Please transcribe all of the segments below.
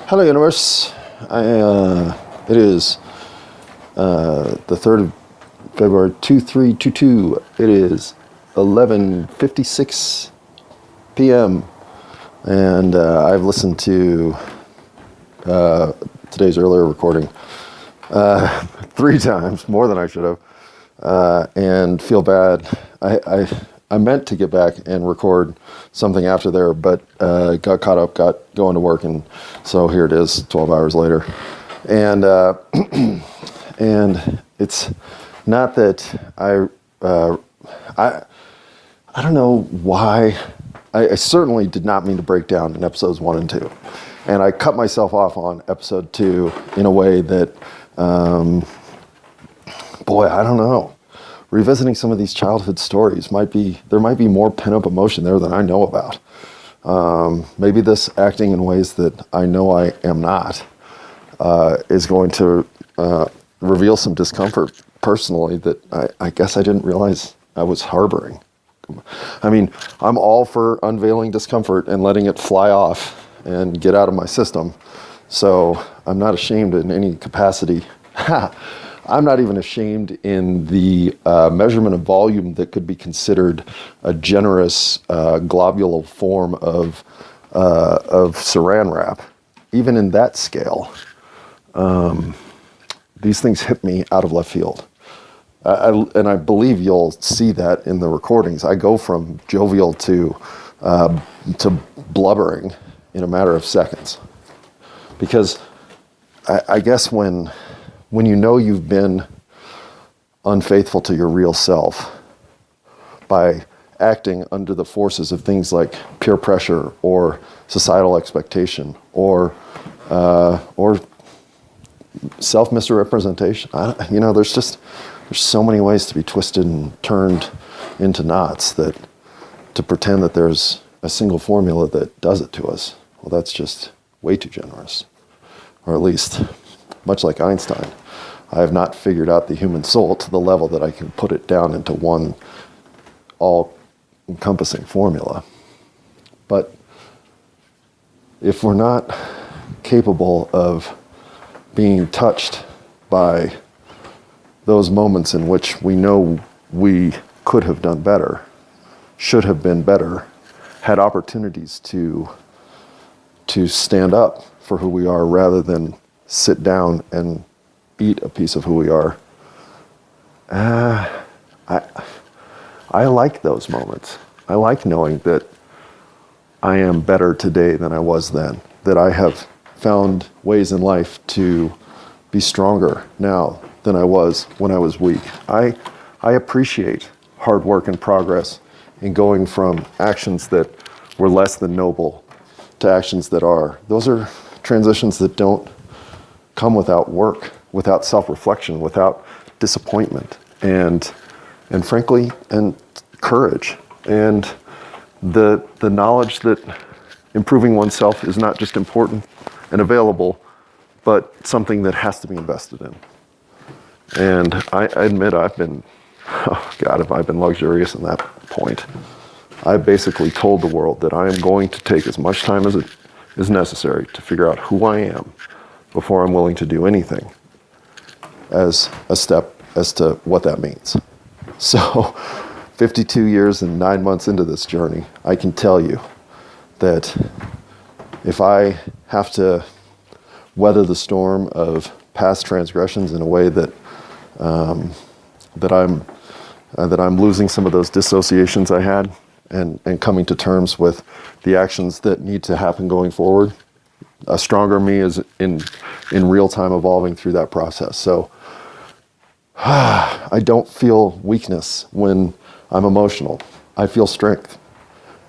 Hello, universe. It is the 3rd of February, 2322. It is 11:56 p.m. And I've listened to today's earlier recording 3 times, more than I should have, and feel bad. I meant to get back and record something after there, but got caught up, got going to work, and so here it is, 12 hours later. And and it's not that I don't know why. I certainly did not mean to break down in episodes 1 and 2, and I cut myself off on episode 2 in a way that, boy, I don't know. Revisiting some of these childhood stories there might be more pent-up emotion there than I know about. Maybe this acting in ways that I know I am not is going to reveal some discomfort personally that I guess I didn't realize I was harboring. I mean, I'm all for unveiling discomfort and letting it fly off and get out of my system. So I'm not ashamed in any capacity. I'm not even ashamed in the measurement of volume that could be considered a generous globule form of saran wrap. Even in that scale, these things hit me out of left field. And I believe you'll see that in the recordings. I go from jovial to blubbering in a matter of seconds. Because I guess when you know you've been unfaithful to your real self by acting under the forces of things like peer pressure or societal expectation or self-misrepresentation, there's so many ways to be twisted and turned into knots that to pretend that there's a single formula that does it to us, well, that's just way too generous. Or at least, much like Einstein, I have not figured out the human soul to the level that I can put it down into one all-encompassing formula. But if we're not capable of being touched by those moments in which we know we could have done better, should have been better, had opportunities to stand up for who we are rather than sit down and eat a piece of who we are. I like those moments. I like knowing that I am better today than I was then, that I have found ways in life to be stronger now than I was when I was weak. I appreciate hard work and progress in going from actions that were less than noble to actions that are. Those are transitions that don't come without work, without self-reflection, without disappointment, and frankly, and courage, and the knowledge that improving oneself is not just important and available, but something that has to be invested in. And I admit have I been luxurious in that point. I basically told the world that I am going to take as much time as it is necessary to figure out who I am before I'm willing to do anything as a step as to what that means. So 52 years and 9 months into this journey, I can tell you that if I have to weather the storm of past transgressions in a way that I'm losing some of those dissociations I had and coming to terms with the actions that need to happen going forward, a stronger me is in real time evolving through that process. So I don't feel weakness when I'm emotional. I feel strength.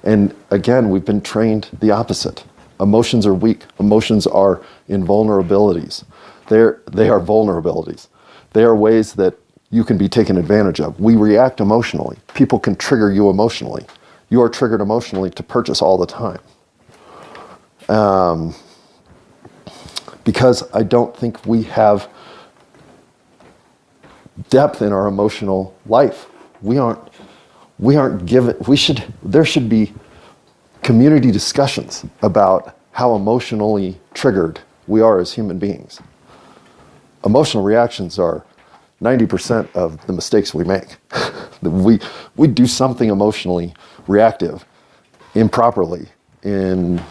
And again, we've been trained the opposite. Emotions are weak. Emotions are invulnerabilities. They are vulnerabilities. They are ways that you can be taken advantage of. We react emotionally. People can trigger you emotionally. You are triggered emotionally to purchase all the time. Because I don't think we have depth in our emotional life. We aren't given, there should be community discussions about how emotionally triggered we are as human beings. Emotional reactions are 90% of the mistakes we make. we do something emotionally reactive, improperly, and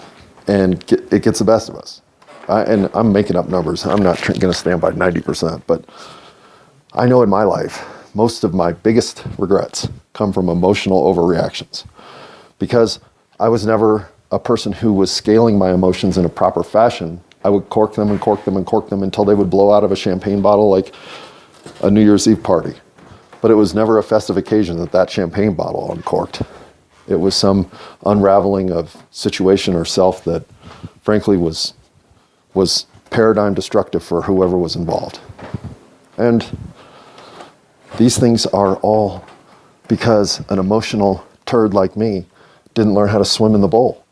it gets the best of us. And I'm making up numbers. I'm not going to stand by 90%, but I know in my life, most of my biggest regrets come from emotional overreactions, because I was never a person who was scaling my emotions in a proper fashion. I would cork them and cork them and cork them until they would blow out of a champagne bottle like a New Year's Eve party. But it was never a festive occasion that champagne bottle uncorked. It was some unraveling of situation or self that frankly was paradigm destructive for whoever was involved. And these things are all because an emotional turd like me didn't learn how to swim in the bowl.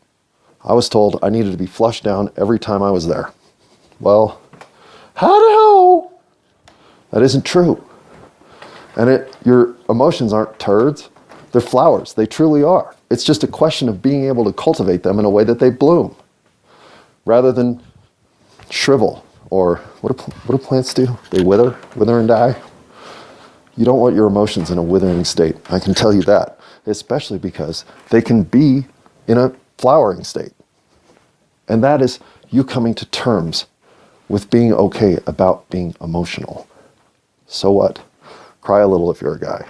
I was told I needed to be flushed down every time I was there. Well, how? That isn't true. And your emotions aren't turds, they're flowers. They truly are. It's just a question of being able to cultivate them in a way that they bloom, rather than shrivel. Or what do plants do? They wither and die. You don't want your emotions in a withering state. I can tell you that, especially because they can be in a flowering state. And that is you coming to terms with being okay about being emotional. So what? Cry a little if you're a guy.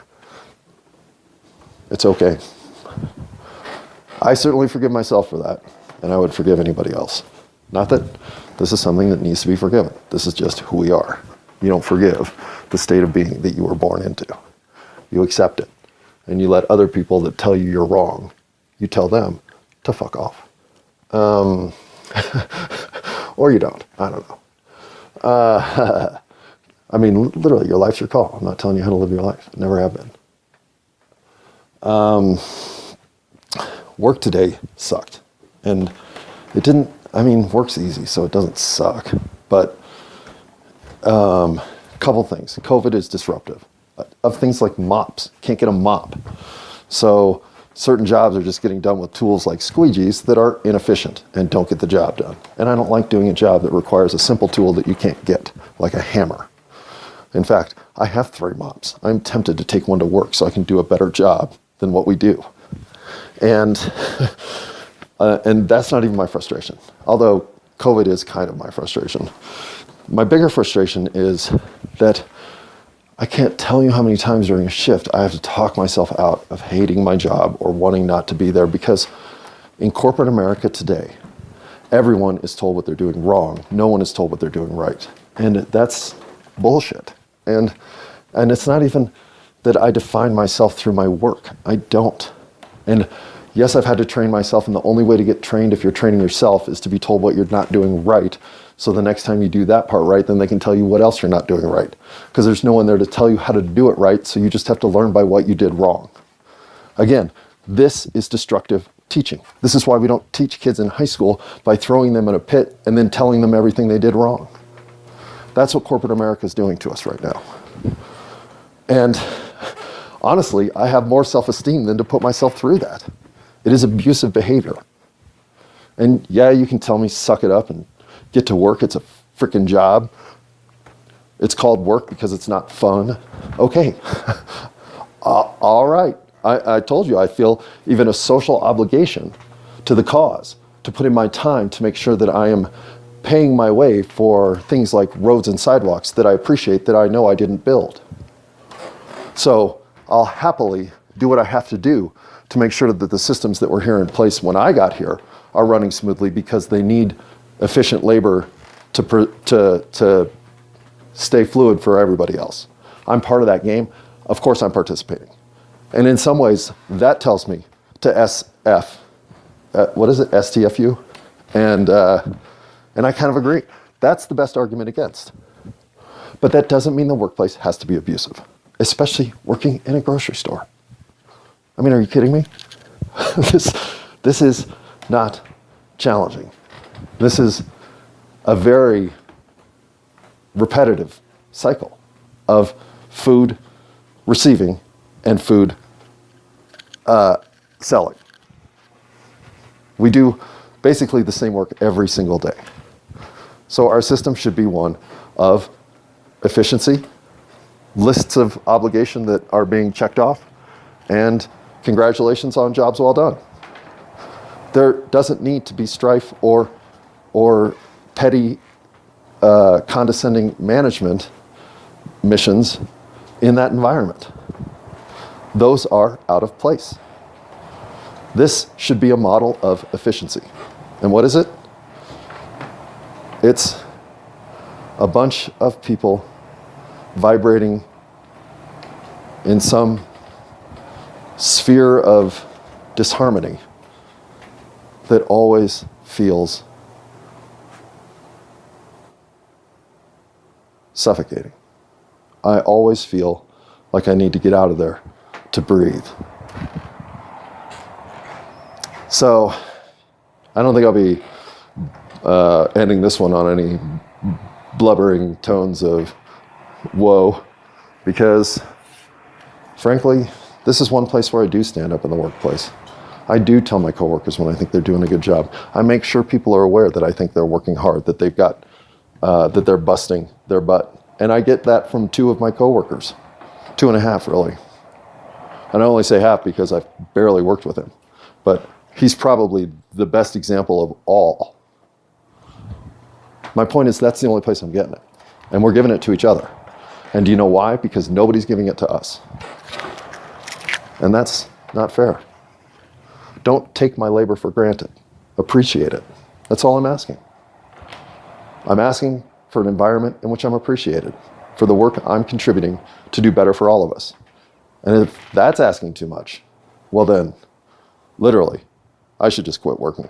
It's okay. I certainly forgive myself for that, and I would forgive anybody else. Not that this is something that needs to be forgiven. This is just who we are. You don't forgive the state of being that you were born into. You accept it, and you let other people that tell you you're wrong, you tell them to fuck off. Or you don't. I don't know. I mean, literally, your life's your call. I'm not telling you how to live your life. Never have been. Work today sucked. And it didn't, work's easy, so it doesn't suck. But couple things. COVID is disruptive. Of things like mops. Can't get a mop. So certain jobs are just getting done with tools like squeegees that are inefficient and don't get the job done. And I don't like doing a job that requires a simple tool that you can't get, like a hammer. In fact, I have 3 mops. I'm tempted to take one to work so I can do a better job than what we do. And that's not even my frustration, although COVID is kind of my frustration. My bigger frustration is that I can't tell you how many times during a shift I have to talk myself out of hating my job or wanting not to be there, because in corporate America today, everyone is told what they're doing wrong. No one is told what they're doing right. And that's bullshit. And it's not even that I define myself through my work. I don't. And yes, I've had to train myself, and the only way to get trained if you're training yourself is to be told what you're not doing right. So the next time you do that part right, then they can tell you what else you're not doing right. Because there's no one there to tell you how to do it right, so you just have to learn by what you did wrong. Again, this is destructive teaching. This is why we don't teach kids in high school by throwing them in a pit and then telling them everything they did wrong. That's what corporate America is doing to us right now. And honestly, I have more self-esteem than to put myself through that. It is abusive behavior. And yeah, you can tell me, suck it up and get to work. It's a freaking job. It's called work because it's not fun. Okay. All right. I told you I feel even a social obligation to the cause to put in my time to make sure that I am paying my way for things like roads and sidewalks that I appreciate, that I know I didn't build. So I'll happily do what I have to do to make sure that the systems that were here in place when I got here are running smoothly, because they need efficient labor to stay fluid for everybody else. I'm part of that game. Of course I'm participating. And in some ways, that tells me to SF. What is it? STFU? And I kind of agree. That's the best argument against. But that doesn't mean the workplace has to be abusive, especially working in a grocery store. I mean, are you kidding me? This is not challenging. This is a very repetitive cycle of food receiving and food selling. We do basically the same work every single day. So our system should be one of efficiency, lists of obligation that are being checked off, and congratulations on jobs well done. There doesn't need to be strife or petty, condescending management missions in that environment. Those are out of place. This should be a model of efficiency. And what is it? It's a bunch of people vibrating in some sphere of disharmony that always feels suffocating. I always feel like I need to get out of there to breathe. So I don't think I'll be ending this one on any blubbering tones of woe, because frankly, this is one place where I do stand up in the workplace. I do tell my coworkers when I think they're doing a good job. I make sure people are aware that I think they're working hard, that they've got, that they're busting their butt. And I get that from 2 of my coworkers, 2.5 really. And I only say half because I've barely worked with him, but he's probably the best example of all. My point is, that's the only place I'm getting it. And we're giving it to each other. And do you know why? Because nobody's giving it to us. And that's not fair. Don't take my labor for granted. Appreciate it. That's all I'm asking. I'm asking for an environment in which I'm appreciated, for the work I'm contributing to do better for all of us. And if that's asking too much, well then, literally, I should just quit working.